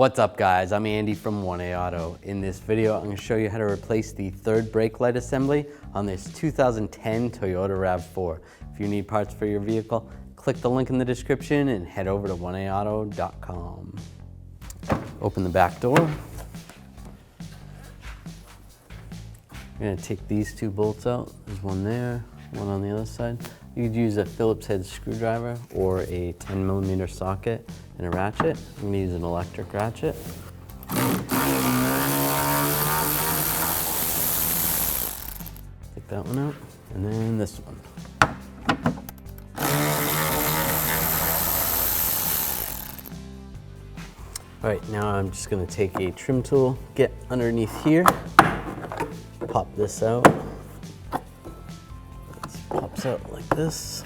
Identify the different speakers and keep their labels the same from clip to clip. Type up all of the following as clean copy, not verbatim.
Speaker 1: What's up guys, I'm Andy from 1A Auto. In this video, I'm going to show you how to replace the third brake light assembly on this 2010 Toyota Rav4. If you need parts for your vehicle, click the link in the description and head over to 1aauto.com. Open the back door. I'm going to take these two bolts out. There's one there, one on the other side. You could use a Phillips head screwdriver or a 10mm socket and a ratchet. I'm going to use an electric ratchet. Take that one out, and then this one. All right, now I'm just going to take a trim tool, get underneath here, pop this out. Pops out like this.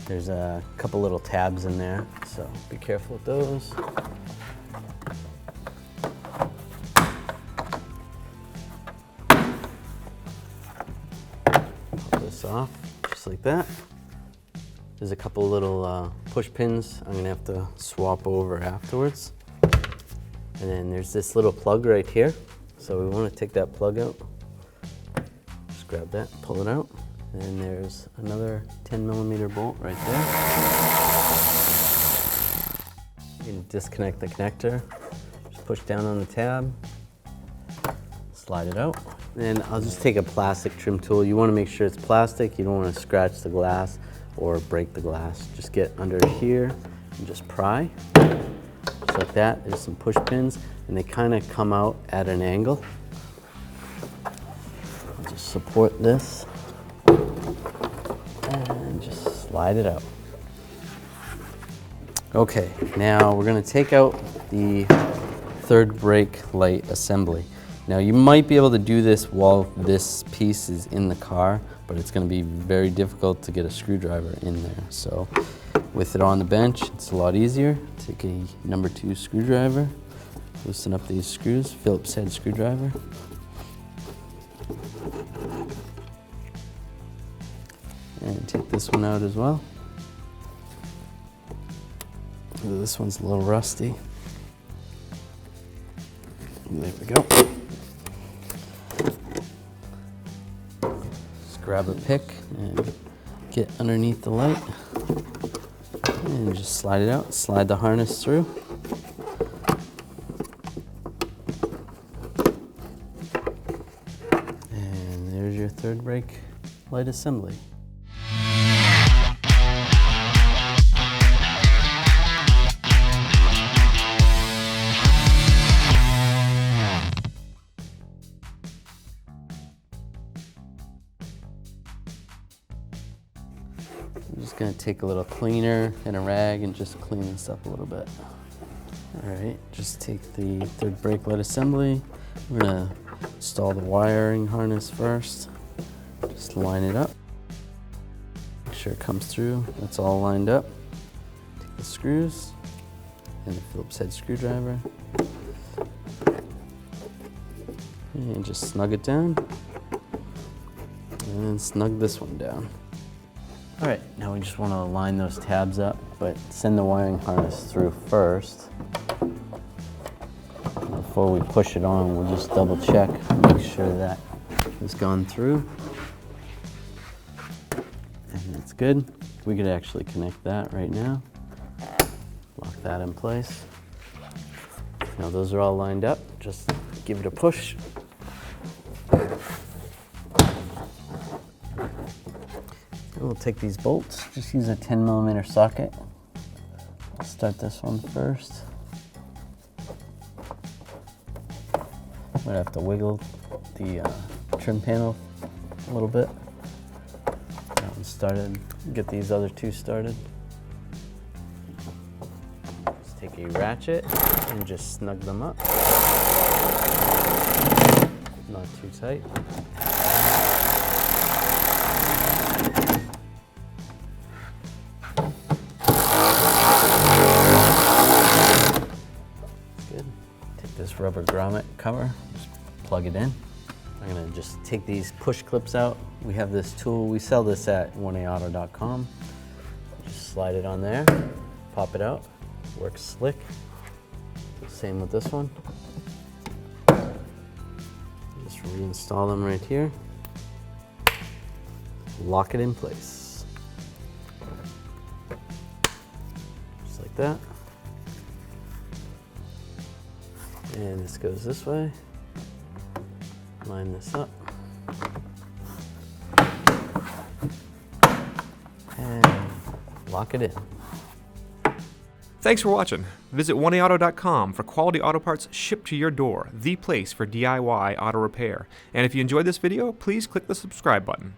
Speaker 1: There's a couple little tabs in there, so be careful with those. Pop this off, just like that. There's a couple little push pins I'm gonna have to swap over afterwards. And then there's this little plug right here. So we wanna take that plug out. Grab that, pull it out, and there's another 10mm bolt right there. You can disconnect the connector, just push down on the tab, slide it out. Then I'll just take a plastic trim tool. You want to make sure it's plastic, you don't want to scratch the glass or break the glass. Just get under here and just pry, just like that. There's some push pins, and they kind of come out at an angle. Support this and just slide it out. Okay, now we're going to take out the third brake light assembly. Now you might be able to do this while this piece is in the car, but it's going to be very difficult to get a screwdriver in there. So with it on the bench, it's a lot easier. Take a number 2 screwdriver, loosen up these screws, Phillips head screwdriver. And take this one out as well. This one's a little rusty. There we go. Just grab a pick and get underneath the light. And just slide it out, slide the harness through. And there's your third brake light assembly. I'm just going to take a little cleaner and a rag and just clean this up a little bit. All right, just take the third brake light assembly. We're going to install the wiring harness first. Just line it up. Make sure it comes through. That's all lined up. Take the screws and the Phillips head screwdriver. And just snug it down. And then snug this one down. All right, now we just want to line those tabs up, but send the wiring harness through first. Before we push it on, we'll just double check, make sure that it's gone through. And it's good. We could actually connect that right now. Lock that in place. Now those are all lined up. Just give it a push. We'll take these bolts, just use a 10mm socket. I'll start this one first. I'm gonna have to wiggle the trim panel a little bit. That one started, get these other two started. Just take a ratchet and just snug them up. Not too tight. This rubber grommet cover, just plug it in. I'm gonna just take these push clips out. We have this tool, we sell this at 1aauto.com. Just slide it on there, pop it out, works slick. Same with this one. Just reinstall them right here. Lock it in place. Just like that. And this goes this way. Line this up. And lock it in.
Speaker 2: Thanks for watching. Visit 1aauto.com for quality auto parts shipped to your door, the place for DIY auto repair. And if you enjoyed this video, please click the subscribe button.